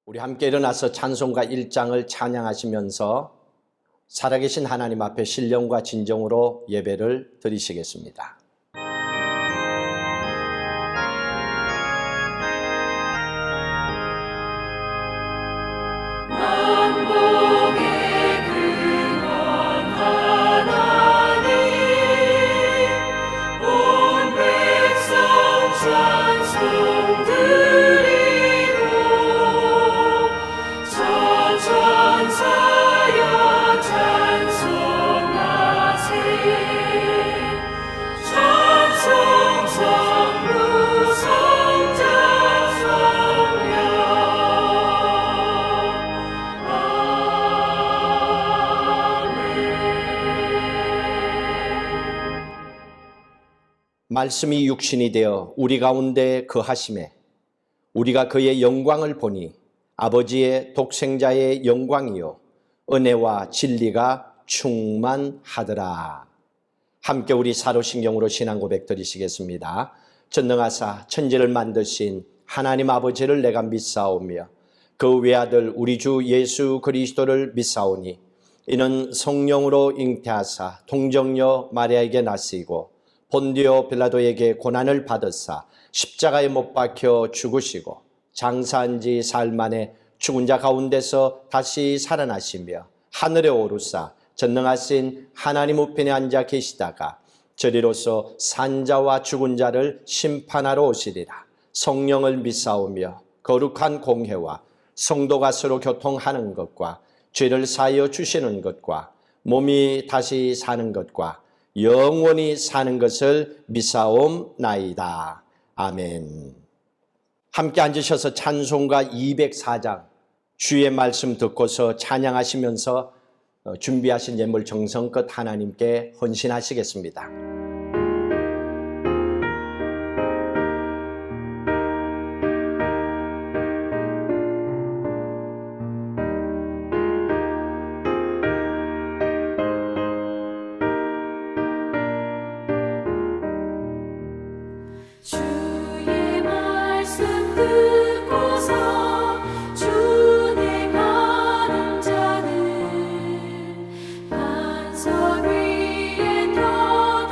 우리 함께 일어나서 찬송가 1장을 찬양하시면서 살아계신 하나님 앞에 신령과 진정으로 예배를 드리시겠습니다. 말씀이 육신이 되어 우리 가운데 거하심에 우리가 그의 영광을 보니 아버지의 독생자의 영광이요 은혜와 진리가 충만하더라. 함께 우리 사도신경으로 신앙 고백 드리시겠습니다. 전능하사 천지를 만드신 하나님 아버지를 내가 믿사오며 그 외아들 우리 주 예수 그리스도를 믿사오니 이는 성령으로 잉태하사 동정녀 마리아에게 나시고 본디오 빌라도에게 고난을 받으사 십자가에 못 박혀 죽으시고 장사한 지 사흘 만에 죽은 자 가운데서 다시 살아나시며 하늘에 오르사 전능하신 하나님 우편에 앉아 계시다가 저리로서 산자와 죽은 자를 심판하러 오시리라. 성령을 믿사오며 거룩한 공회와 성도가 서로 교통하는 것과 죄를 사하여 주시는 것과 몸이 다시 사는 것과 영원히 사는 것을 믿사옵나이다. 아멘. 함께 앉으셔서 찬송가 204장 주의 말씀 듣고서 찬양하시면서 준비하신 예물 정성껏 하나님께 헌신하시겠습니다. 반석 위에 떠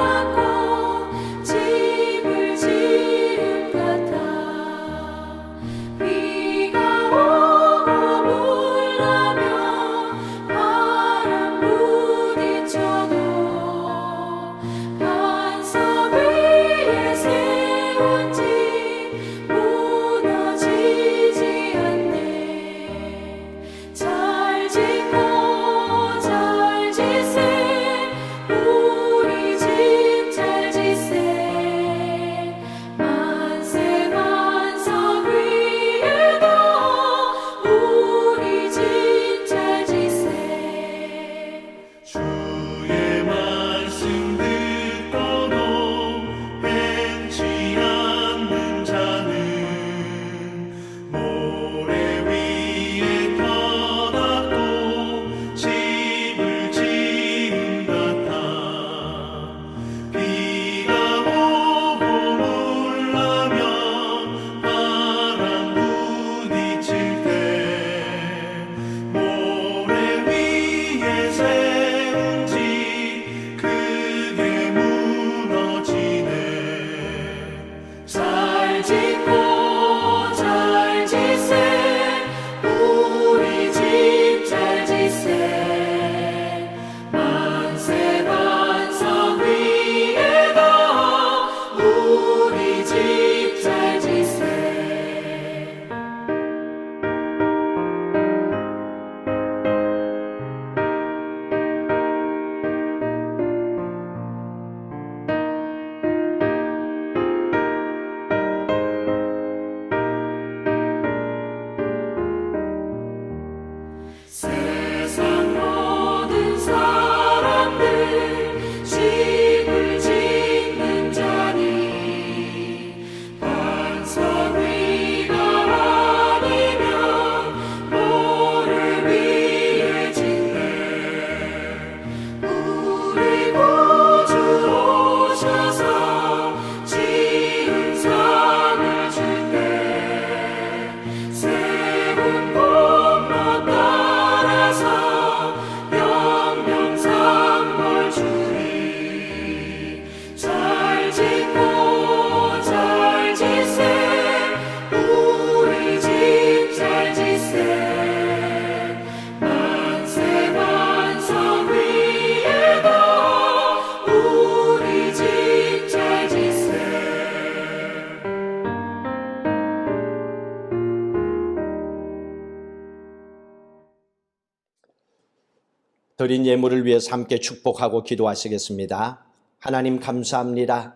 드린 예물을 위해서 함께 축복하고 기도하시겠습니다. 하나님 감사합니다.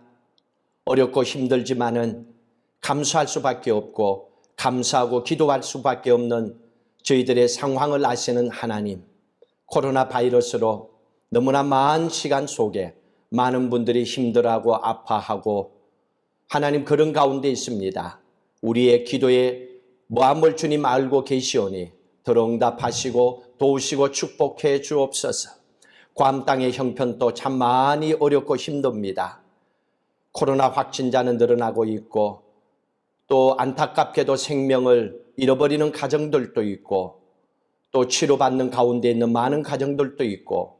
어렵고 힘들지만은 감사할 수밖에 없고 감사하고 기도할 수밖에 없는 저희들의 상황을 아시는 하나님, 코로나 바이러스로 너무나 많은 시간 속에 많은 분들이 힘들어하고 아파하고 하나님 그런 가운데 있습니다. 우리의 기도에 마음을 주님 알고 계시오니 들응답하시고 도우시고 축복해 주옵소서. 괌 땅의 형편도 참 많이 어렵고 힘듭니다. 코로나 확진자는 늘어나고 있고 또 안타깝게도 생명을 잃어버리는 가정들도 있고 또 치료받는 가운데 있는 많은 가정들도 있고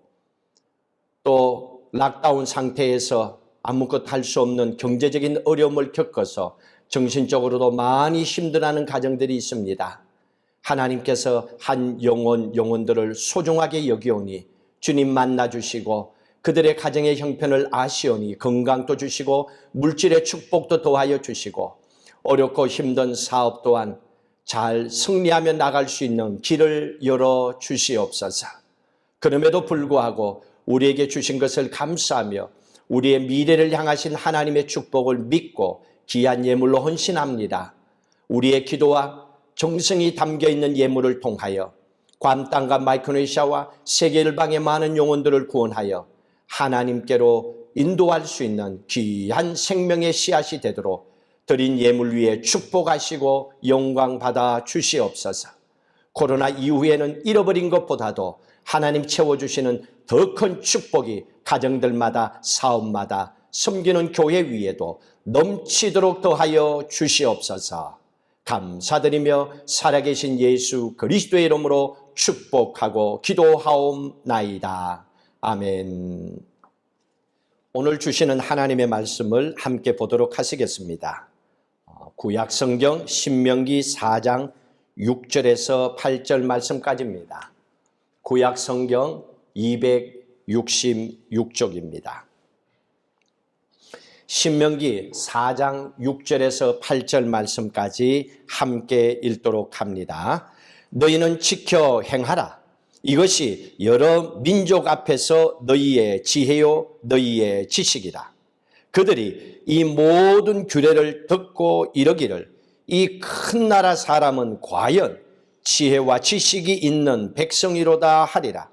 또 락다운 상태에서 아무것도 할 수 없는 경제적인 어려움을 겪어서 정신적으로도 많이 힘들어하는 가정들이 있습니다. 하나님께서 한 영혼들을 소중하게 여기오니 주님 만나주시고 그들의 가정의 형편을 아시오니 건강도 주시고 물질의 축복도 더하여 주시고 어렵고 힘든 사업 또한 잘 승리하며 나갈 수 있는 길을 열어 주시옵소서. 그럼에도 불구하고 우리에게 주신 것을 감사하며 우리의 미래를 향하신 하나님의 축복을 믿고 귀한 예물로 헌신합니다. 우리의 기도와 정성이 담겨있는 예물을 통하여 괌 땅과 마이크로네시아와 세계 일방의 많은 영혼들을 구원하여 하나님께로 인도할 수 있는 귀한 생명의 씨앗이 되도록 드린 예물 위에 축복하시고 영광 받아 주시옵소서. 코로나 이후에는 잃어버린 것보다도 하나님 채워주시는 더 큰 축복이 가정들마다 사업마다 섬기는 교회 위에도 넘치도록 더하여 주시옵소서. 감사드리며 살아계신 예수 그리스도의 이름으로 축복하고 기도하옵나이다. 아멘. 오늘 주시는 하나님의 말씀을 함께 보도록 하시겠습니다. 구약성경 신명기 4장 6절에서 8절 말씀까지입니다. 구약성경 266쪽입니다. 신명기 4장 6절에서 8절 말씀까지 함께 읽도록 합니다. 너희는 지켜 행하라. 이것이 여러 민족 앞에서 너희의 지혜요 너희의 지식이라. 그들이 이 모든 규례를 듣고 이르기를 이 큰 나라 사람은 과연 지혜와 지식이 있는 백성이로다 하리라.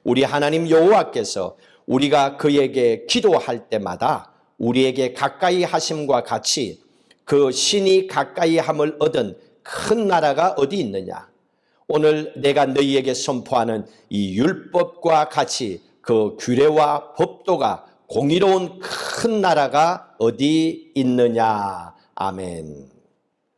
우리 하나님 여호와께서 우리가 그에게 기도할 때마다 우리에게 가까이 하심과 같이 그 신이 가까이 함을 얻은 큰 나라가 어디 있느냐. 오늘 내가 너희에게 선포하는 이 율법과 같이 그 규례와 법도가 공의로운 큰 나라가 어디 있느냐. 아멘.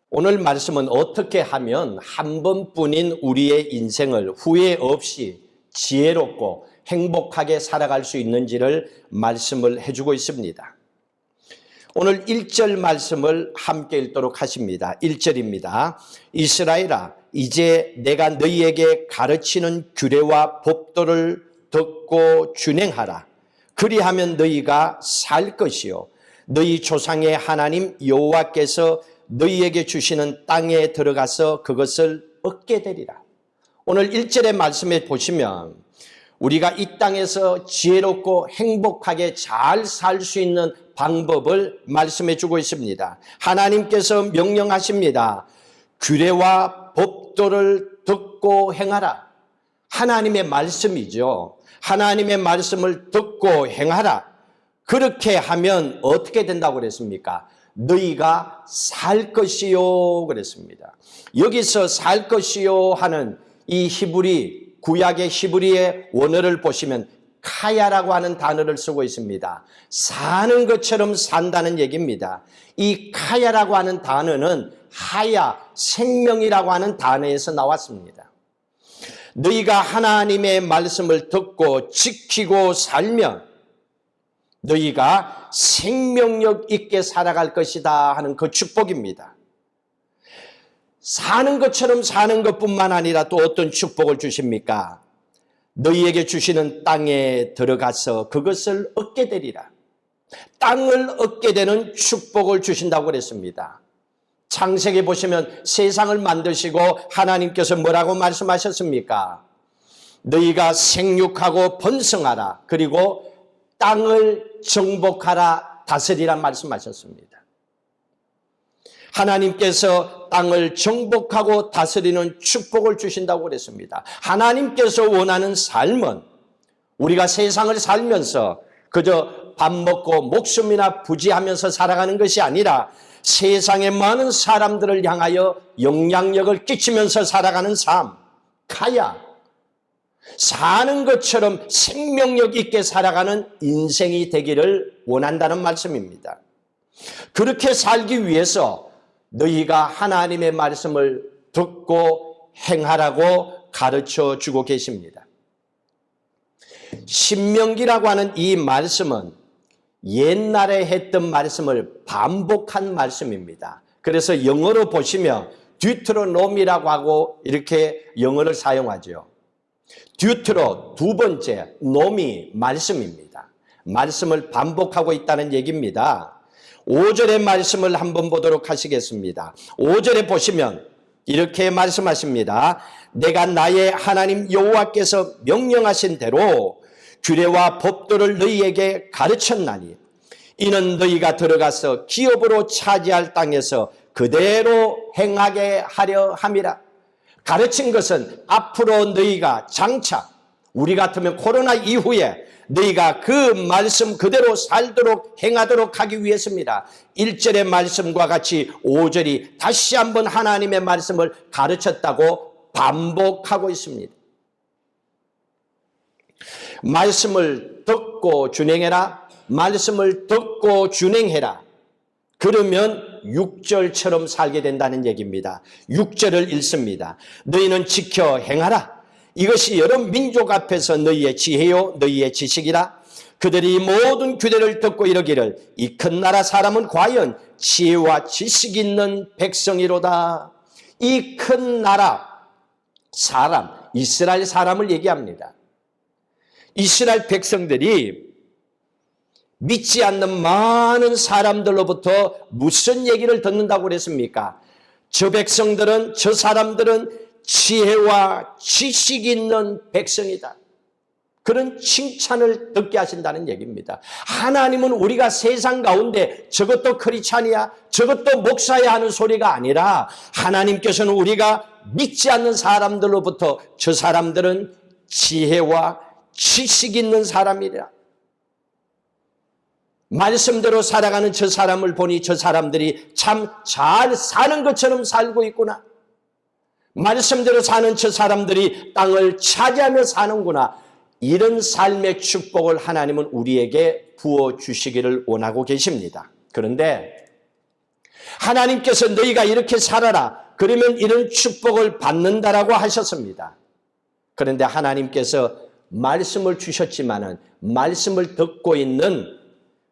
오늘 말씀은 어떻게 하면 한 번뿐인 우리의 인생을 후회 없이 지혜롭고 행복하게 살아갈 수 있는지를 말씀을 해주고 있습니다. 오늘 1절 말씀을 함께 읽도록 하십니다. 1절입니다. 이스라엘아, 이제 내가 너희에게 가르치는 규례와 법도를 듣고 준행하라. 그리하면 너희가 살 것이요 너희 조상의 하나님 여호와께서 너희에게 주시는 땅에 들어가서 그것을 얻게 되리라. 오늘 1절의 말씀에 보시면 우리가 이 땅에서 지혜롭고 행복하게 잘 살 수 있는 방법을 말씀해 주고 있습니다. 하나님께서 명령하십니다. 규례와 법도를 듣고 행하라. 하나님의 말씀이죠. 하나님의 말씀을 듣고 행하라. 그렇게 하면 어떻게 된다고 그랬습니까? 너희가 살 것이요 그랬습니다. 여기서 살 것이요 하는 이 히브리, 구약의 히브리의 원어를 보시면 카야라고 하는 단어를 쓰고 있습니다. 사는 것처럼 산다는 얘기입니다. 이 카야라고 하는 단어는 하야, 생명이라고 하는 단어에서 나왔습니다. 너희가 하나님의 말씀을 듣고 지키고 살면 너희가 생명력 있게 살아갈 것이다 하는 그 축복입니다. 사는 것처럼 사는 것뿐만 아니라 또 어떤 축복을 주십니까? 너희에게 주시는 땅에 들어가서 그것을 얻게 되리라. 땅을 얻게 되는 축복을 주신다고 그랬습니다. 창세기 보시면 세상을 만드시고 하나님께서 뭐라고 말씀하셨습니까? 너희가 생육하고 번성하라. 그리고 땅을 정복하라, 다스리란 말씀하셨습니다. 하나님께서 땅을 정복하고 다스리는 축복을 주신다고 그랬습니다. 하나님께서 원하는 삶은 우리가 세상을 살면서 그저 밥 먹고 목숨이나 부지하면서 살아가는 것이 아니라 세상의 많은 사람들을 향하여 영향력을 끼치면서 살아가는 삶, 가야 사는 것처럼 생명력 있게 살아가는 인생이 되기를 원한다는 말씀입니다. 그렇게 살기 위해서 너희가 하나님의 말씀을 듣고 행하라고 가르쳐 주고 계십니다. 신명기라고 하는 이 말씀은 옛날에 했던 말씀을 반복한 말씀입니다. 그래서 영어로 보시면 듀트로노미라고 하고 이렇게 영어를 사용하죠. 듀트로, 두 번째, 노미, 말씀입니다. 말씀을 반복하고 있다는 얘기입니다. 5절의 말씀을 한번 보도록 하시겠습니다. 5절에 보시면 이렇게 말씀하십니다. 내가 나의 하나님 여호와께서 명령하신 대로 규례와 법도를 너희에게 가르쳤나니 이는 너희가 들어가서 기업으로 차지할 땅에서 그대로 행하게 하려 함이라. 가르친 것은 앞으로 너희가 장차 우리 같으면 코로나 이후에 너희가 그 말씀 그대로 살도록 행하도록 하기 위해서입니다. 1절의 말씀과 같이 5절이 다시 한번 하나님의 말씀을 가르쳤다고 반복하고 있습니다. 말씀을 듣고 준행해라. 말씀을 듣고 준행해라. 그러면 6절처럼 살게 된다는 얘기입니다. 6절을 읽습니다. 너희는 지켜 행하라. 이것이 여러 민족 앞에서 너희의 지혜요 너희의 지식이라. 그들이 모든 규례를 듣고 이르기를 이 큰 나라 사람은 과연 지혜와 지식 있는 백성이로다. 이 큰 나라 사람, 이스라엘 사람을 얘기합니다. 이스라엘 백성들이 믿지 않는 많은 사람들로부터 무슨 얘기를 듣는다고 그랬습니까? 저 백성들은, 저 사람들은 지혜와 지식이 있는 백성이다. 그런 칭찬을 듣게 하신다는 얘기입니다. 하나님은 우리가 세상 가운데 저것도 크리스찬이야, 저것도 목사야 하는 소리가 아니라 하나님께서는 우리가 믿지 않는 사람들로부터 저 사람들은 지혜와 지식 있는 사람이라. 말씀대로 살아가는 저 사람을 보니 저 사람들이 참 잘 사는 것처럼 살고 있구나. 말씀대로 사는 저 사람들이 땅을 차지하며 사는구나. 이런 삶의 축복을 하나님은 우리에게 부어주시기를 원하고 계십니다. 그런데 하나님께서 너희가 이렇게 살아라. 그러면 이런 축복을 받는다라고 하셨습니다. 그런데 하나님께서 말씀을 주셨지만은 말씀을 듣고 있는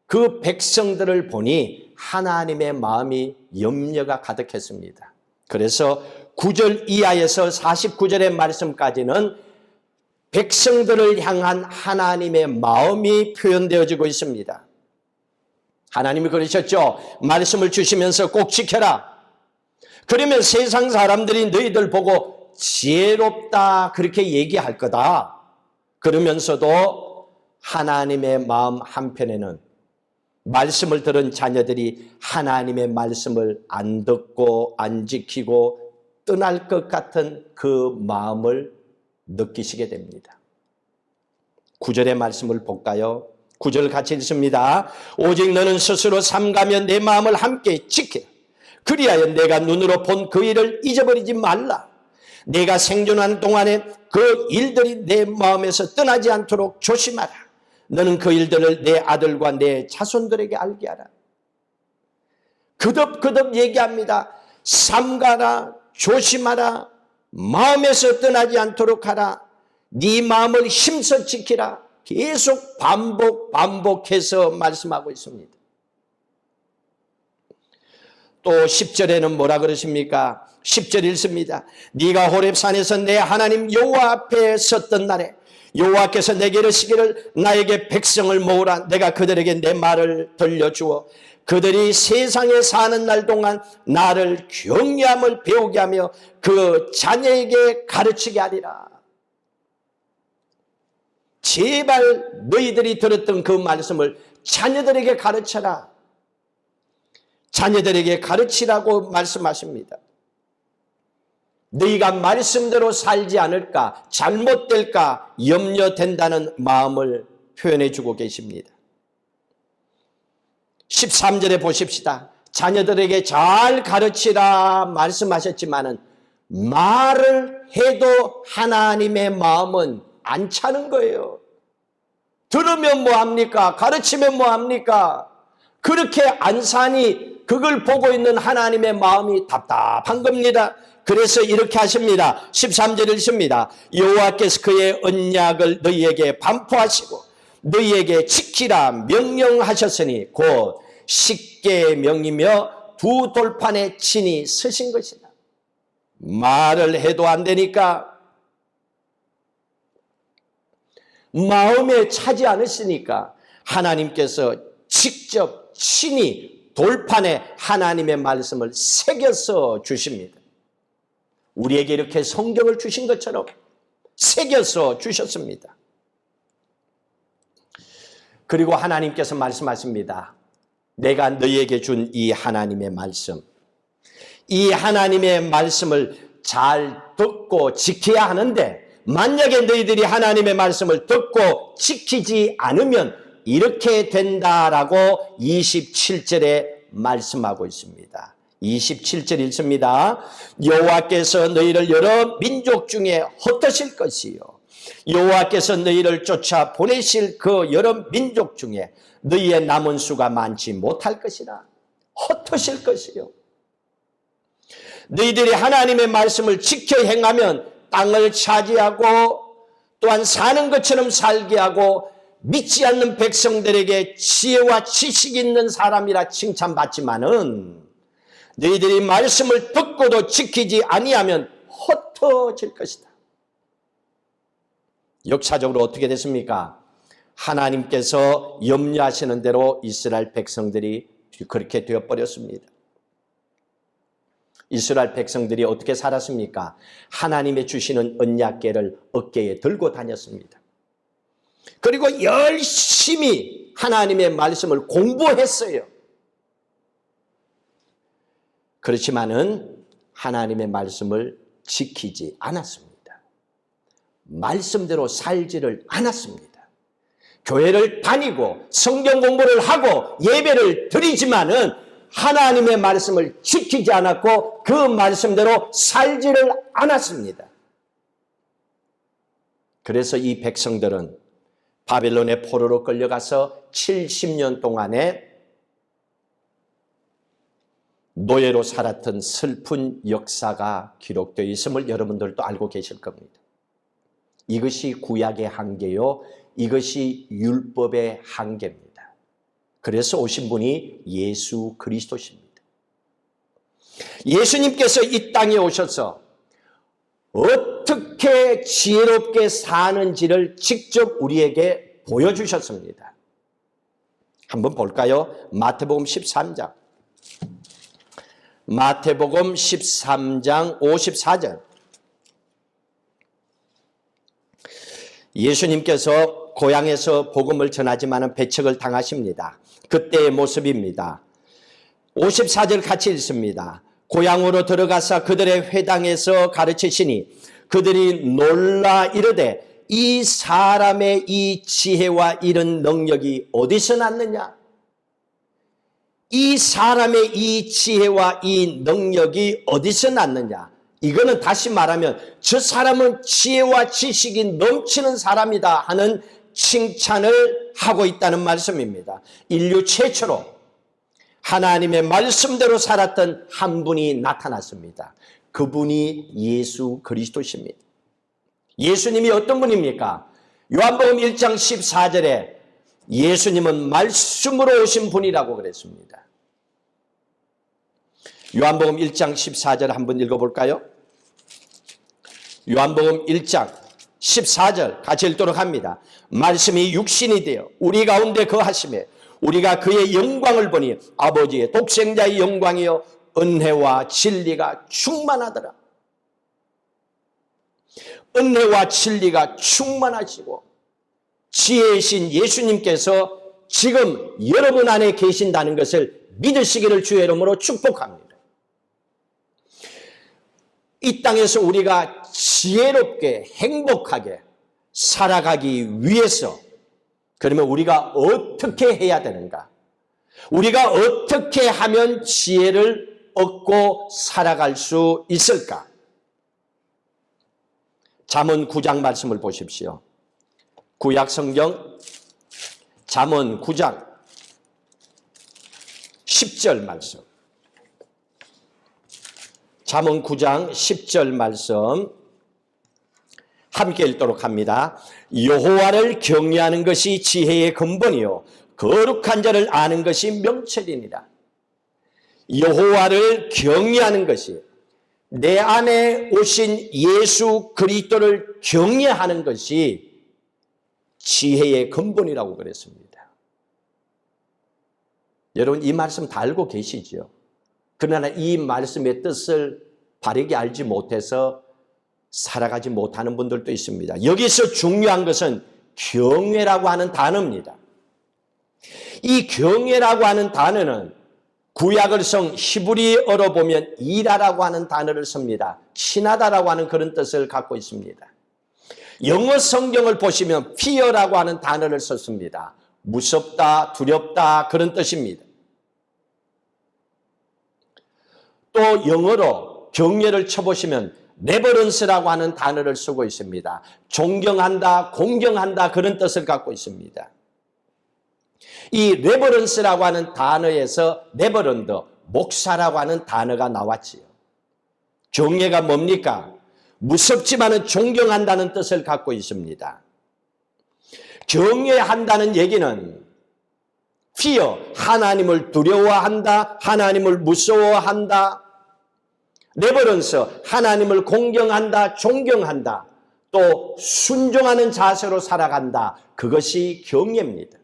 그 백성들을 보니 하나님의 마음이 염려가 가득했습니다. 그래서 9절 이하에서 49절의 말씀까지는 백성들을 향한 하나님의 마음이 표현되어지고 있습니다. 하나님이 그러셨죠. 말씀을 주시면서 꼭 지켜라. 그러면 세상 사람들이 너희들 보고 지혜롭다 그렇게 얘기할 거다. 그러면서도 하나님의 마음 한편에는 말씀을 들은 자녀들이 하나님의 말씀을 안 듣고 안 지키고 떠날 것 같은 그 마음을 느끼시게 됩니다. 9절의 말씀을 볼까요? 9절 같이 읽습니다. 오직 너는 스스로 삼가며 내 마음을 함께 지켜. 그리하여 내가 눈으로 본 그 일을 잊어버리지 말라. 내가 생존한 동안에 그 일들이 내 마음에서 떠나지 않도록 조심하라. 너는 그 일들을 내 아들과 내 자손들에게 알게 하라. 거듭거듭 얘기합니다. 삼가라, 조심하라, 마음에서 떠나지 않도록 하라. 네 마음을 힘써 지키라. 계속 반복해서 말씀하고 있습니다. 또 10절에는 뭐라 그러십니까? 10절 읽습니다. 네가 호렙산에서 내 하나님 여호와 앞에 섰던 날에 여호와께서 내게 이르시기를 나에게 백성을 모으라. 내가 그들에게 내 말을 들려주어 그들이 세상에 사는 날 동안 나를 경외함을 배우게 하며 그 자녀에게 가르치게 하리라. 제발 너희들이 들었던 그 말씀을 자녀들에게 가르쳐라. 자녀들에게 가르치라고 말씀하십니다. 너희가 말씀대로 살지 않을까, 잘못될까 염려된다는 마음을 표현해 주고 계십니다. 13절에 보십시다. 자녀들에게 잘 가르치라 말씀하셨지만은 말을 해도 하나님의 마음은 안 차는 거예요. 들으면 뭐합니까? 가르치면 뭐합니까? 그렇게 안 사니 그걸 보고 있는 하나님의 마음이 답답한 겁니다. 그래서 이렇게 하십니다. 13절을 읽습니다. 여호와께서 그의 언약을 너희에게 반포하시고 너희에게 지키라 명령하셨으니 곧 십계명이며 두 돌판에 친히 쓰신 것이다. 말을 해도 안 되니까, 마음에 차지 않으시니까 하나님께서 직접 친히 돌판에 하나님의 말씀을 새겨서 주십니다. 우리에게 이렇게 성경을 주신 것처럼 새겨서 주셨습니다. 그리고 하나님께서 말씀하십니다. 내가 너희에게 준 이 하나님의 말씀, 이 하나님의 말씀을 잘 듣고 지켜야 하는데, 만약에 너희들이 하나님의 말씀을 듣고 지키지 않으면 이렇게 된다라고 27절에 말씀하고 있습니다. 27절 읽습니다. 여호와께서 너희를 여러 민족 중에 흩으실 것이요 여호와께서 너희를 쫓아 보내실 그 여러 민족 중에 너희의 남은 수가 많지 못할 것이라. 흩으실 것이요. 너희들이 하나님의 말씀을 지켜 행하면 땅을 차지하고 또한 사는 것처럼 살게 하고 믿지 않는 백성들에게 지혜와 지식 있는 사람이라 칭찬받지만은 너희들이 말씀을 듣고도 지키지 아니하면 흩어질 것이다. 역사적으로 어떻게 됐습니까? 하나님께서 염려하시는 대로 이스라엘 백성들이 그렇게 되어버렸습니다. 이스라엘 백성들이 어떻게 살았습니까? 하나님의 주시는 언약궤를 어깨에 들고 다녔습니다. 그리고 열심히 하나님의 말씀을 공부했어요. 그렇지만은 하나님의 말씀을 지키지 않았습니다. 말씀대로 살지를 않았습니다. 교회를 다니고 성경 공부를 하고 예배를 드리지만은 하나님의 말씀을 지키지 않았고 그 말씀대로 살지를 않았습니다. 그래서 이 백성들은 바벨론의 포로로 끌려가서 70년 동안에 노예로 살았던 슬픈 역사가 기록되어 있음을 여러분들도 알고 계실 겁니다. 이것이 구약의 한계요, 이것이 율법의 한계입니다. 그래서 오신 분이 예수 그리스도십니다. 예수님께서 이 땅에 오셔서 어떻게 지혜롭게 사는지를 직접 우리에게 보여주셨습니다. 한번 볼까요? 마태복음 13장. 마태복음 13장 54절. 예수님께서 고향에서 복음을 전하지만 배척을 당하십니다. 그때의 모습입니다. 54절 같이 읽습니다. 고향으로 들어가서 그들의 회당에서 가르치시니 그들이 놀라 이르되 이 사람의 이 지혜와 이런 능력이 어디서 났느냐? 이 사람의 이 지혜와 이 능력이 어디서 났느냐? 이거는 다시 말하면 저 사람은 지혜와 지식이 넘치는 사람이다 하는 칭찬을 하고 있다는 말씀입니다. 인류 최초로 하나님의 말씀대로 살았던 한 분이 나타났습니다. 그분이 예수 그리스도십니다. 예수님이 어떤 분입니까? 요한복음 1장 14절에 예수님은 말씀으로 오신 분이라고 그랬습니다. 요한복음 1장 14절 한번 읽어볼까요? 요한복음 1장 14절 같이 읽도록 합니다. 말씀이 육신이 되어 우리 가운데 거하심에 우리가 그의 영광을 보니 아버지의 독생자의 영광이요 은혜와 진리가 충만하더라. 은혜와 진리가 충만하시고 지혜이신 예수님께서 지금 여러분 안에 계신다는 것을 믿으시기를 주의 이름으로 축복합니다. 이 땅에서 우리가 지혜롭게 행복하게 살아가기 위해서 그러면 우리가 어떻게 해야 되는가? 우리가 어떻게 하면 지혜를 얻고 살아갈 수 있을까? 잠언 9장 말씀을 보십시오. 구약 성경 잠언 9장 10절 말씀. 잠언 9장 10절 말씀 함께 읽도록 합니다. 여호와를 경외하는 것이 지혜의 근본이요 거룩한 자를 아는 것이 명철이니라. 여호와를 경외하는 것이 내 안에 오신 예수 그리스도를 경외하는 것이 지혜의 근본이라고 그랬습니다. 여러분 이 말씀 다 알고 계시죠? 그러나 이 말씀의 뜻을 바르게 알지 못해서 살아가지 못하는 분들도 있습니다. 여기서 중요한 것은 경외라고 하는 단어입니다. 이 경외라고 하는 단어는 구약을 성 히브리어로 보면 이라라고 하는 단어를 씁니다. 친하다라고 하는 그런 뜻을 갖고 있습니다. 영어 성경을 보시면 fear라고 하는 단어를 썼습니다. 무섭다, 두렵다 그런 뜻입니다. 또 영어로 경외를 쳐보시면 레버런스라고 하는 단어를 쓰고 있습니다. 존경한다, 공경한다 그런 뜻을 갖고 있습니다. 이 레버런스라고 하는 단어에서 레버런드, 목사라고 하는 단어가 나왔지요. 경외가 뭡니까? 무섭지만은 존경한다는 뜻을 갖고 있습니다. 경외한다는 얘기는 fear, 하나님을 두려워한다, 하나님을 무서워한다. 레버런스, 하나님을 공경한다, 존경한다. 또 순종하는 자세로 살아간다. 그것이 경외입니다.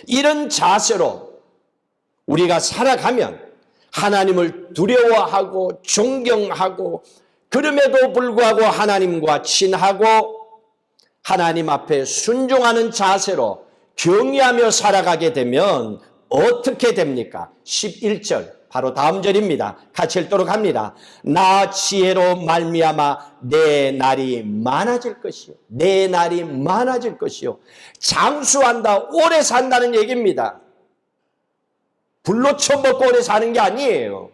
이런 자세로 우리가 살아가면 하나님을 두려워하고 존경하고 그럼에도 불구하고 하나님과 친하고 하나님 앞에 순종하는 자세로 경외하며 살아가게 되면 어떻게 됩니까? 11절 바로 다음 절입니다. 같이 읽도록 합니다. 나 지혜로 말미암아 내 날이 많아질 것이요. 내 날이 많아질 것이요. 장수한다, 오래 산다는 얘기입니다. 불로 쳐먹고 오래 사는 게 아니에요.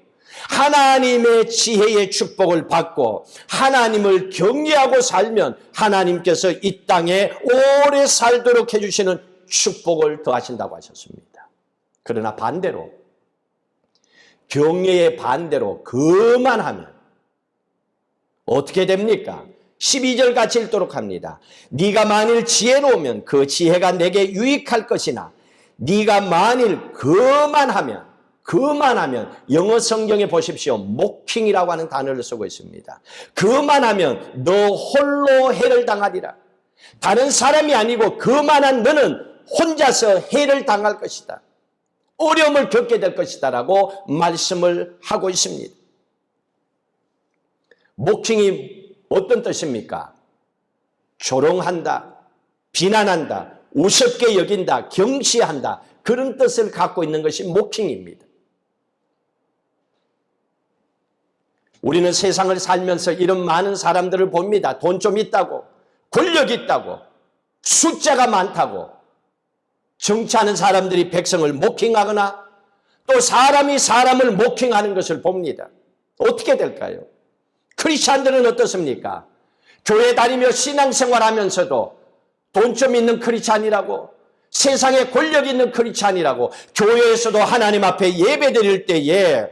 하나님의 지혜의 축복을 받고 하나님을 경외하고 살면 하나님께서 이 땅에 오래 살도록 해주시는 축복을 더하신다고 하셨습니다. 그러나 반대로 경외의 반대로 거만하면 어떻게 됩니까? 12절 같이 읽도록 합니다. 네가 만일 지혜로우면 그 지혜가 내게 유익할 것이나 네가 만일 거만하면 영어 성경에 보십시오. 모킹이라고 하는 단어를 쓰고 있습니다. 거만하면 너 홀로 해를 당하리라. 다른 사람이 아니고 거만한 너는 혼자서 해를 당할 것이다. 어려움을 겪게 될 것이다 라고 말씀을 하고 있습니다. 모킹이 어떤 뜻입니까? 조롱한다, 비난한다, 우습게 여긴다, 경시한다 그런 뜻을 갖고 있는 것이 모킹입니다. 우리는 세상을 살면서 이런 많은 사람들을 봅니다. 돈 좀 있다고, 권력 있다고, 숫자가 많다고 정치하는 사람들이 백성을 모킹하거나 또 사람이 사람을 모킹하는 것을 봅니다. 어떻게 될까요? 크리스찬들은 어떻습니까? 교회 다니며 신앙생활하면서도 돈 좀 있는 크리스찬이라고, 세상에 권력 있는 크리스찬이라고, 교회에서도 하나님 앞에 예배 드릴 때에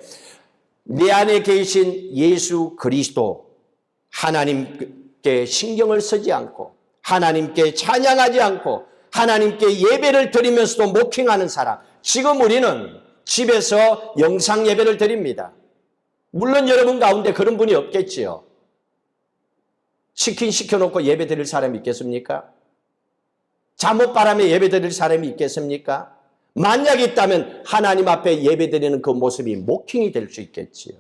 내 안에 계신 예수 그리스도 하나님께 신경을 쓰지 않고 하나님께 찬양하지 않고 하나님께 예배를 드리면서도 모킹하는 사람, 지금 우리는 집에서 영상 예배를 드립니다. 물론 여러분 가운데 그런 분이 없겠지요. 치킨 시켜놓고 예배 드릴 사람이 있겠습니까? 잠옷바람에 예배 드릴 사람이 있겠습니까? 만약 있다면 하나님 앞에 예배 드리는 그 모습이 모킹이 될 수 있겠지요.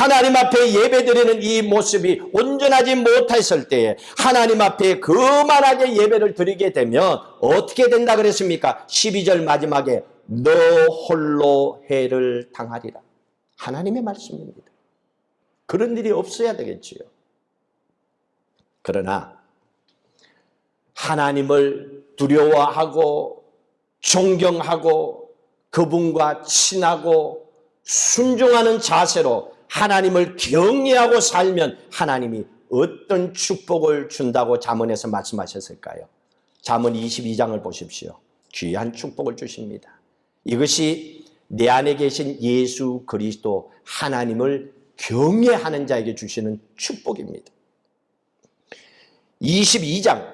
하나님 앞에 예배드리는 이 모습이 온전하지 못했을 때에 하나님 앞에 거만하게 예배를 드리게 되면 어떻게 된다 그랬습니까? 12절 마지막에 너 홀로 해를 당하리라. 하나님의 말씀입니다. 그런 일이 없어야 되겠지요. 그러나 하나님을 두려워하고 존경하고 그분과 친하고 순종하는 자세로 하나님을 경외하고 살면 하나님이 어떤 축복을 준다고 잠언에서 말씀하셨을까요? 잠언 22장을 보십시오. 귀한 축복을 주십니다. 이것이 내 안에 계신 예수 그리스도 하나님을 경외하는 자에게 주시는 축복입니다. 22장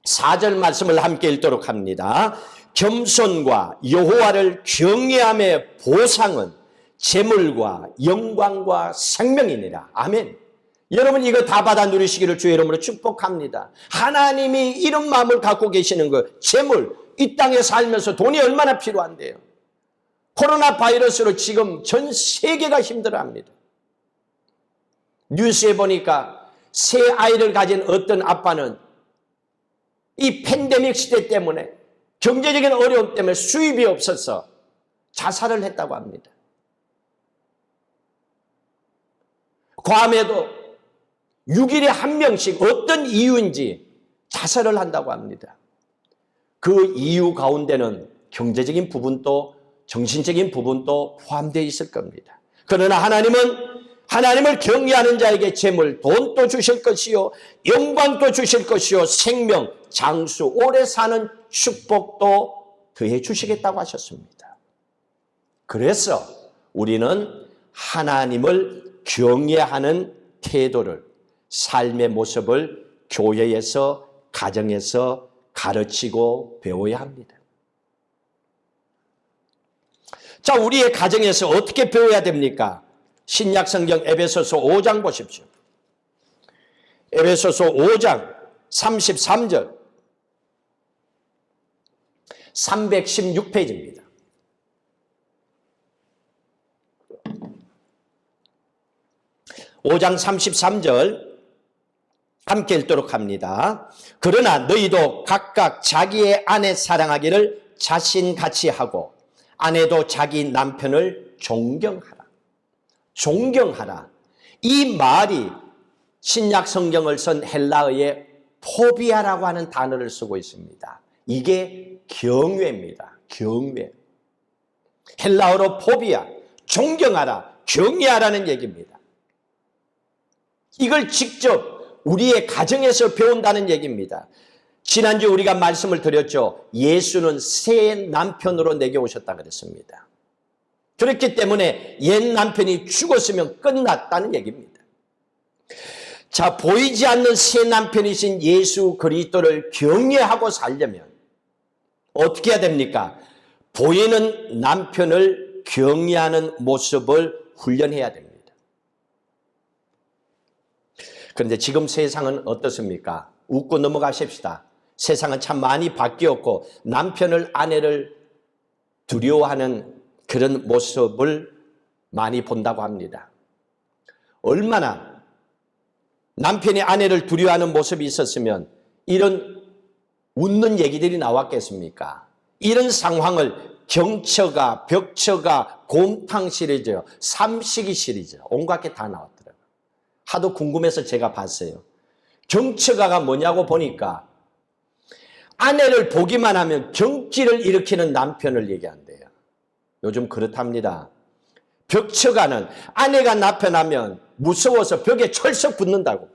4절 말씀을 함께 읽도록 합니다. 겸손과 여호와를 경외함의 보상은 재물과 영광과 생명이니라. 아멘. 여러분 이거 다 받아 누리시기를 주의 이름으로 축복합니다. 하나님이 이런 마음을 갖고 계시는 것, 재물, 이 땅에 살면서 돈이 얼마나 필요한데요. 코로나 바이러스로 지금 전 세계가 힘들어합니다. 뉴스에 보니까 새 아이를 가진 어떤 아빠는 이 팬데믹 시대 때문에 경제적인 어려움 때문에 수입이 없어서 자살을 했다고 합니다. 괌에도 6일에 한 명씩 어떤 이유인지 자살을 한다고 합니다. 그 이유 가운데는 경제적인 부분도 정신적인 부분도 포함되어 있을 겁니다. 그러나 하나님은 하나님을 경외하는 자에게 재물, 돈도 주실 것이요 영광도 주실 것이요 생명, 장수, 오래 사는 축복도 더해 주시겠다고 하셨습니다. 그래서 우리는 하나님을 경외하는 태도를, 삶의 모습을 교회에서, 가정에서 가르치고 배워야 합니다. 자, 우리의 가정에서 어떻게 배워야 됩니까? 신약 성경 에베소서 5장 보십시오. 에베소서 5장 33절 316페이지입니다. (5장 33절) 함께 읽도록 합니다. 그러나 너희도 각각 자기의 아내 사랑하기를 자신같이 하고 아내도 자기 남편을 존경하라. 존경하라. 이 말이 신약 성경을 쓴 헬라어의 포비아라고 하는 단어를 쓰고 있습니다. 이게 경외입니다. 경외. 헬라어로 포비아, 존경하라, 경외하라는 얘기입니다. 이걸 직접 우리의 가정에서 배운다는 얘기입니다. 지난주 우리가 말씀을 드렸죠. 예수는 새 남편으로 내게 오셨다 그랬습니다. 그렇기 때문에 옛 남편이 죽었으면 끝났다는 얘기입니다. 자, 보이지 않는 새 남편이신 예수 그리스도를 경외하고 살려면 어떻게 해야 됩니까? 보이는 남편을 경외하는 모습을 훈련해야 됩니다. 그런데 지금 세상은 어떻습니까? 웃고 넘어가십시다. 세상은 참 많이 바뀌었고 남편을, 아내를 두려워하는 그런 모습을 많이 본다고 합니다. 얼마나 남편이 아내를 두려워하는 모습이 있었으면 이런 웃는 얘기들이 나왔겠습니까? 이런 상황을 경처가, 벽처가, 곰탕 시리즈, 삼식이 시리즈 온갖 게 다 나왔더라고요. 하도 궁금해서 제가 봤어요. 경처가가 뭐냐고 보니까 아내를 보기만 하면 경기를 일으키는 남편을 얘기한대요. 요즘 그렇답니다. 벽처가는 아내가 나타나면 무서워서 벽에 철썩 붙는다고.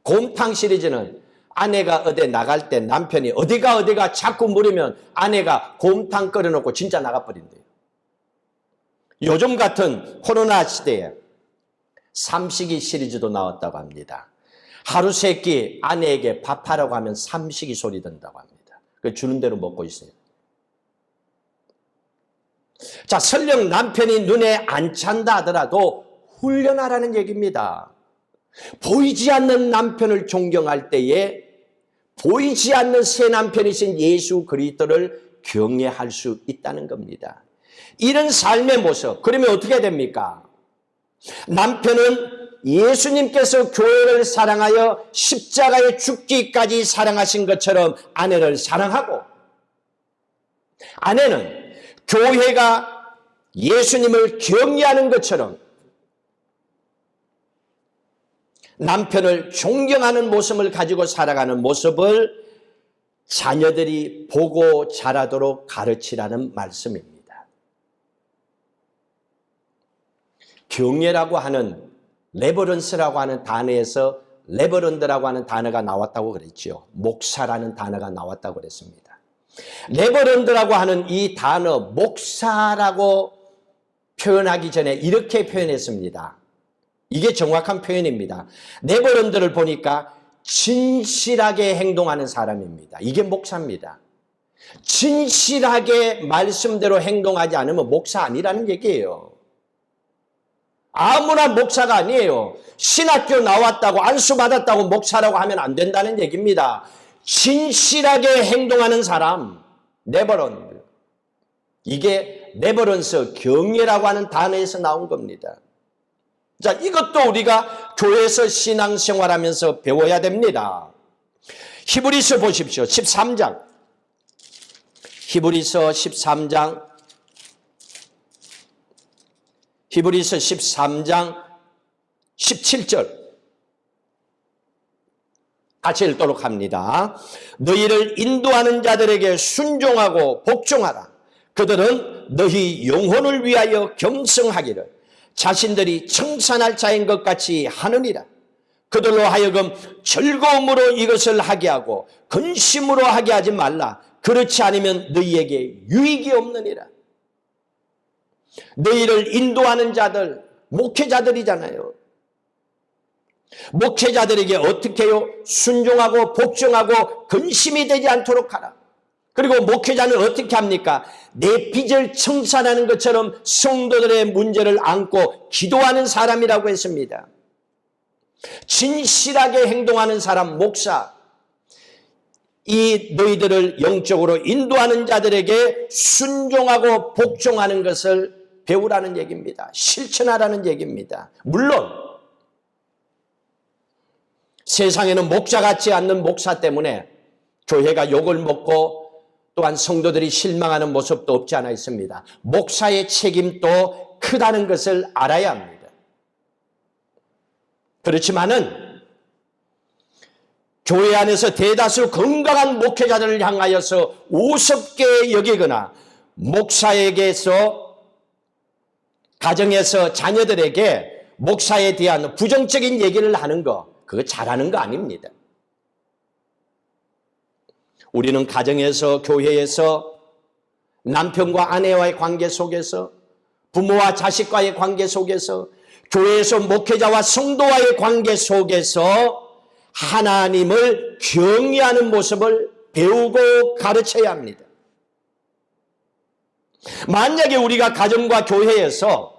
곰탕 시리즈는 아내가 어디 나갈 때 남편이 어디가 자꾸 물으면 아내가 곰탕 끓여놓고 진짜 나가버린대요. 요즘 같은 코로나 시대에 삼식이 시리즈도 나왔다고 합니다. 하루 세 끼 아내에게 밥하라고 하면 삼식이 소리 든다고 합니다. 그 주는 대로 먹고 있어요. 자, 설령 남편이 눈에 안 찬다 하더라도 훈련하라는 얘기입니다. 보이지 않는 남편을 존경할 때에 보이지 않는 새 남편이신 예수 그리스도를 경외할 수 있다는 겁니다. 이런 삶의 모습, 그러면 어떻게 됩니까? 남편은 예수님께서 교회를 사랑하여 십자가에 죽기까지 사랑하신 것처럼 아내를 사랑하고, 아내는 교회가 예수님을 경외하는 것처럼 남편을 존경하는 모습을 가지고 살아가는 모습을 자녀들이 보고 자라도록 가르치라는 말씀입니다. 경외라고 하는, 레버런스라고 하는 단어에서 레버런드라고 하는 단어가 나왔다고 그랬죠. 목사라는 단어가 나왔다고 그랬습니다. 레버런드라고 하는 이 단어, 목사라고 표현하기 전에 이렇게 표현했습니다. 이게 정확한 표현입니다. 레버런드를 보니까 진실하게 행동하는 사람입니다. 이게 목사입니다. 진실하게 말씀대로 행동하지 않으면 목사 아니라는 얘기예요. 아무나 목사가 아니에요. 신학교 나왔다고 안수 받았다고 목사라고 하면 안 된다는 얘기입니다. 진실하게 행동하는 사람, 레버런드. 이게 레버런스, 경외라고 하는 단어에서 나온 겁니다. 자, 이것도 우리가 교회에서 신앙생활하면서 배워야 됩니다. 히브리서 보십시오. 13장. 히브리서 13장. 히브리서 13장 17절. 같이 읽도록 합니다. 너희를 인도하는 자들에게 순종하고 복종하라. 그들은 너희 영혼을 위하여 겸손하기를 자신들이 청산할 자인 것 같이 하느니라. 그들로 하여금 즐거움으로 이것을 하게 하고 근심으로 하게 하지 말라. 그렇지 않으면 너희에게 유익이 없느니라. 너희를 인도하는 자들, 목회자들이잖아요. 목회자들에게 어떻게 해요? 순종하고 복종하고 근심이 되지 않도록 하라. 그리고 목회자는 어떻게 합니까? 내 빚을 청산하는 것처럼 성도들의 문제를 안고 기도하는 사람이라고 했습니다. 진실하게 행동하는 사람, 목사. 이 너희들을 영적으로 인도하는 자들에게 순종하고 복종하는 것을 배우라는 얘기입니다. 실천하라는 얘기입니다. 물론 세상에는 목자 같지 않는 목사 때문에 교회가 욕을 먹고 또한 성도들이 실망하는 모습도 없지 않아 있습니다. 목사의 책임도 크다는 것을 알아야 합니다. 그렇지만은 교회 안에서 대다수 건강한 목회자들을 향하여서 우습게 여기거나 목사에게서 가정에서 자녀들에게 목사에 대한 부정적인 얘기를 하는 거, 그거 잘하는 거 아닙니다. 우리는 가정에서, 교회에서, 남편과 아내와의 관계 속에서, 부모와 자식과의 관계 속에서, 교회에서 목회자와 성도와의 관계 속에서 하나님을 경외하는 모습을 배우고 가르쳐야 합니다. 만약에 우리가 가정과 교회에서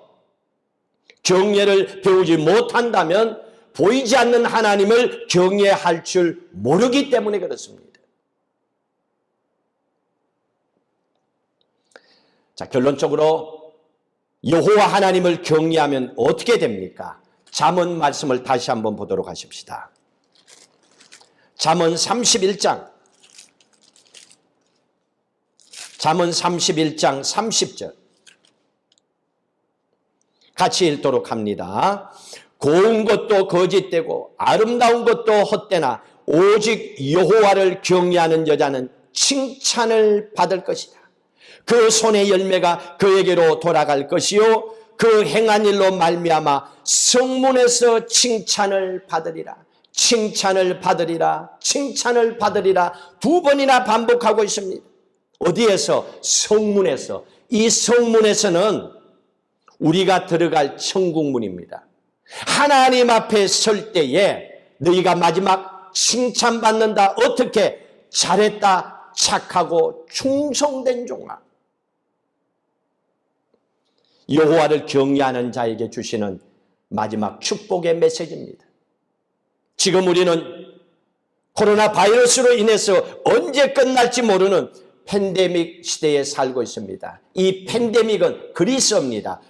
경외를 배우지 못한다면 보이지 않는 하나님을 경외할 줄 모르기 때문에 그렇습니다. 자, 결론적으로 여호와 하나님을 경외하면 어떻게 됩니까? 잠언 말씀을 다시 한번 보도록 하십시다. 잠언 31장. 잠언 31장 30절. 같이 읽도록 합니다. 고운 것도 거짓되고 아름다운 것도 헛되나 오직 여호와를 경외하는 여자는 칭찬을 받을 것이다. 그 손의 열매가 그에게로 돌아갈 것이요 그 행한 일로 말미암아 성문에서 칭찬을 받으리라. 칭찬을 받으리라. 칭찬을 받으리라. 두 번이나 반복하고 있습니다. 어디에서? 성문에서. 이 성문에서는 우리가 들어갈 천국문입니다. 하나님 앞에 설 때에 너희가 마지막 칭찬받는다. 어떻게? 잘했다. 착하고 충성된 종아. 여호와를 경외하는 자에게 주시는 마지막 축복의 메시지입니다. 지금 우리는 코로나 바이러스로 인해서 언제 끝날지 모르는 팬데믹 시대에 살고 있습니다. 이 팬데믹은 그리스어입니다.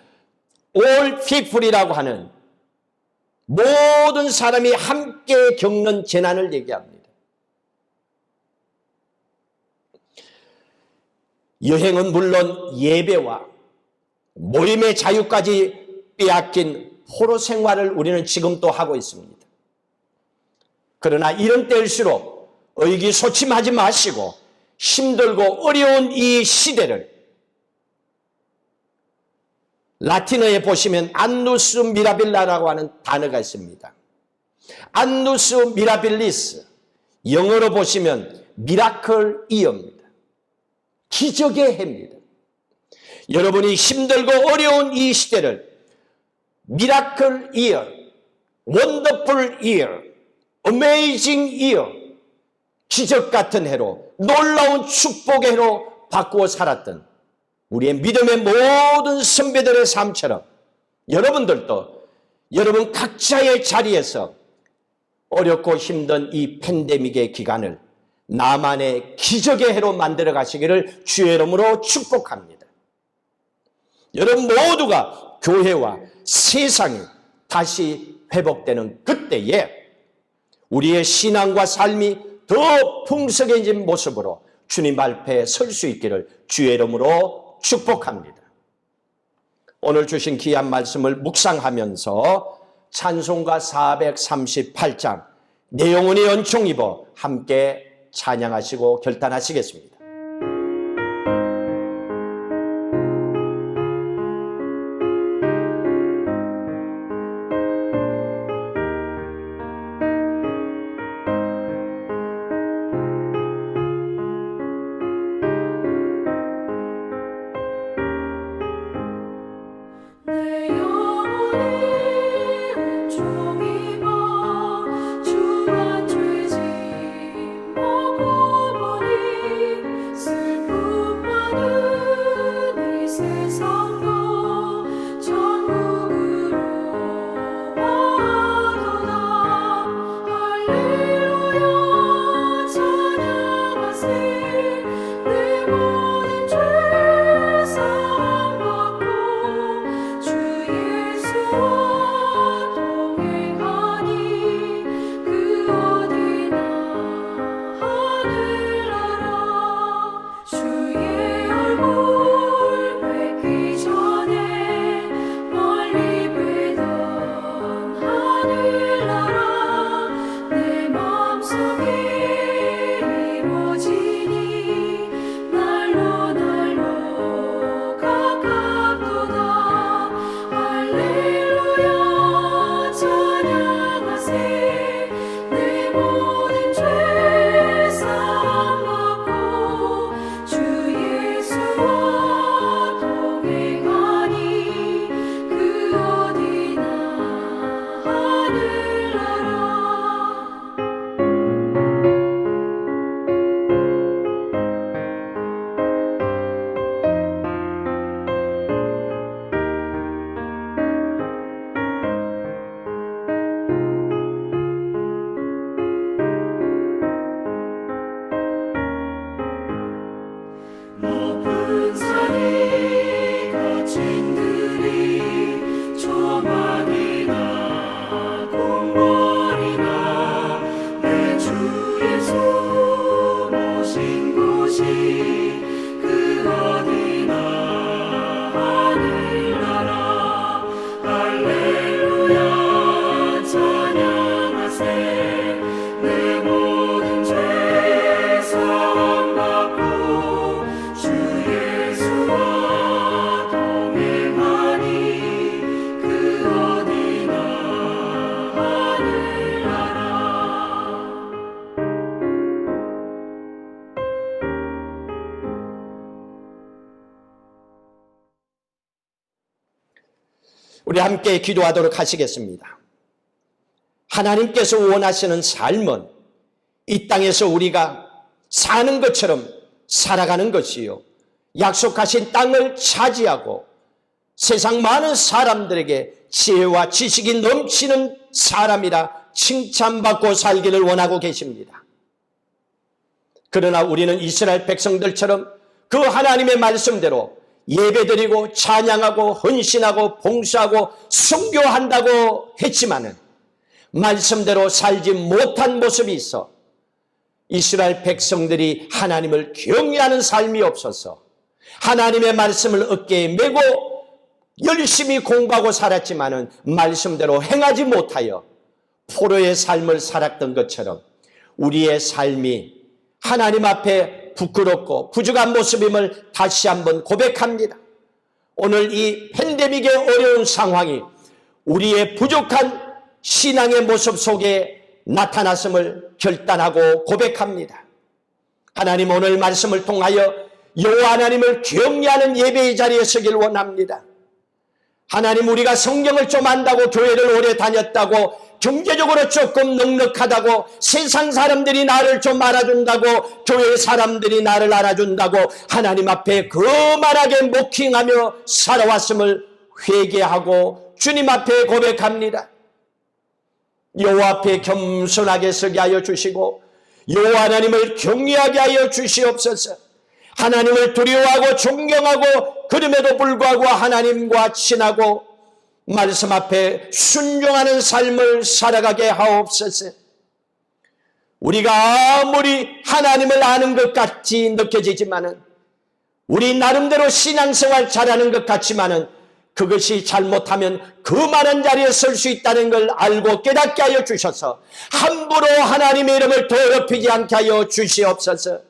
All people이라고 하는 모든 사람이 함께 겪는 재난을 얘기합니다. 여행은 물론 예배와 모임의 자유까지 빼앗긴 포로 생활을 우리는 지금 또 하고 있습니다. 그러나 이런 때일수록 의기소침하지 마시고 힘들고 어려운 이 시대를 라틴어에 보시면 안누스 미라빌라라고 하는 단어가 있습니다. 안누스 미라빌리스, 영어로 보시면 미라클 이어입니다. 기적의 해입니다. 여러분이 힘들고 어려운 이 시대를 미라클 이어, 원더풀 이어, 어메이징 이어, 기적 같은 해로, 놀라운 축복의 해로 바꾸어 살았던 우리의 믿음의 모든 선배들의 삶처럼 여러분들도 여러분 각자의 자리에서 어렵고 힘든 이 팬데믹의 기간을 나만의 기적의 해로 만들어 가시기를 주의 이름으로 축복합니다. 여러분 모두가 교회와 세상이 다시 회복되는 그때에 우리의 신앙과 삶이 더 풍성해진 모습으로 주님 앞에 설 수 있기를 주의 이름으로 축복합니다. 오늘 주신 귀한 말씀을 묵상하면서 찬송가 438장 내 영혼이 은총 입어 함께 찬양하시고 결단하시겠습니다. 우리 함께 기도하도록 하시겠습니다. 하나님께서 원하시는 삶은 이 땅에서 우리가 사는 것처럼 살아가는 것이요, 약속하신 땅을 차지하고 세상 많은 사람들에게 지혜와 지식이 넘치는 사람이라 칭찬받고 살기를 원하고 계십니다. 그러나 우리는 이스라엘 백성들처럼 그 하나님의 말씀대로 예배드리고 찬양하고 헌신하고 봉사하고 순교한다고 했지만은 말씀대로 살지 못한 모습이 있어 이스라엘 백성들이 하나님을 경외하는 삶이 없어서 하나님의 말씀을 어깨에 메고 열심히 공부하고 살았지만은 말씀대로 행하지 못하여 포로의 삶을 살았던 것처럼 우리의 삶이 하나님 앞에 부끄럽고 부족한 모습임을 다시 한번 고백합니다. 오늘 이 팬데믹의 어려운 상황이 우리의 부족한 신앙의 모습 속에 나타났음을 결단하고 고백합니다. 하나님 오늘 말씀을 통하여 여호와 하나님을 경외하는 예배의 자리에 서길 원합니다. 하나님 우리가 성경을 좀 안다고 교회를 오래 다녔다고 경제적으로 조금 넉넉하다고 세상 사람들이 나를 좀 알아준다고 교회 사람들이 나를 알아준다고 하나님 앞에 거만하게 모킹하며 살아왔음을 회개하고 주님 앞에 고백합니다. 여호와 앞에 겸손하게 서게 하여 주시고 여호와 하나님을 경외하게 하여 주시옵소서. 하나님을 두려워하고 존경하고 그럼에도 불구하고 하나님과 친하고 말씀 앞에 순종하는 삶을 살아가게 하옵소서. 우리가 아무리 하나님을 아는 것 같이 느껴지지만은 우리 나름대로 신앙생활 잘하는 것 같지만은 그것이 잘못하면 그 많은 자리에 설 수 있다는 걸 알고 깨닫게 하여 주셔서 함부로 하나님의 이름을 더럽히지 않게 하여 주시옵소서.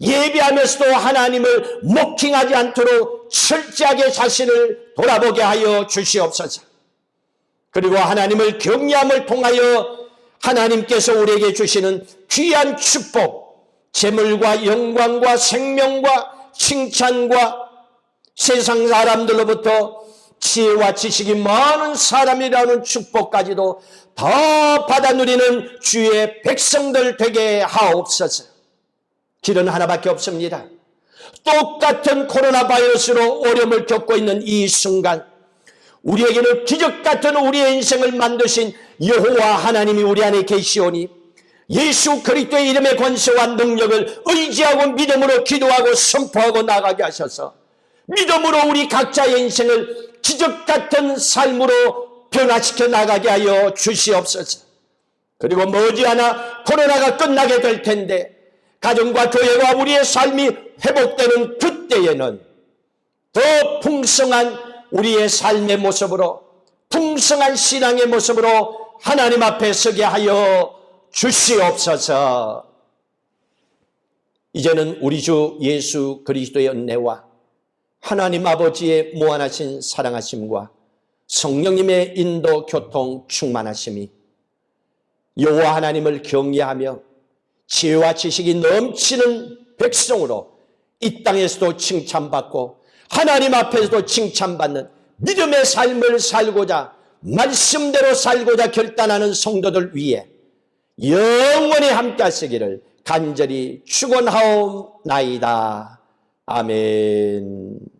예배하면서도 하나님을 모킹하지 않도록 철저하게 자신을 돌아보게 하여 주시옵소서. 그리고 하나님을 경외함을 통하여 하나님께서 우리에게 주시는 귀한 축복, 재물과 영광과 생명과 칭찬과 세상 사람들로부터 지혜와 지식이 많은 사람이라는 축복까지도 다 받아 누리는 주의 백성들 되게 하옵소서. 길은 하나밖에 없습니다. 똑같은 코로나 바이러스로 어려움을 겪고 있는 이 순간 우리에게는 기적 같은 우리의 인생을 만드신 여호와 하나님이 우리 안에 계시오니 예수 그리스도의 이름의 권세와 능력을 의지하고 믿음으로 기도하고 선포하고 나가게 하셔서 믿음으로 우리 각자의 인생을 기적 같은 삶으로 변화시켜 나가게 하여 주시옵소서. 그리고 머지않아 코로나가 끝나게 될 텐데 가정과 교회와 우리의 삶이 회복되는 그때에는 더 풍성한 우리의 삶의 모습으로 풍성한 신앙의 모습으로 하나님 앞에 서게 하여 주시옵소서. 이제는 우리 주 예수 그리스도의 은혜와 하나님 아버지의 무한하신 사랑하심과 성령님의 인도 교통 충만하심이 여호와 하나님을 경외하며 지혜와 지식이 넘치는 백성으로 이 땅에서도 칭찬받고 하나님 앞에서도 칭찬받는 믿음의 삶을 살고자 말씀대로 살고자 결단하는 성도들 위해 영원히 함께 하시기를 간절히 축원하옵나이다. 아멘.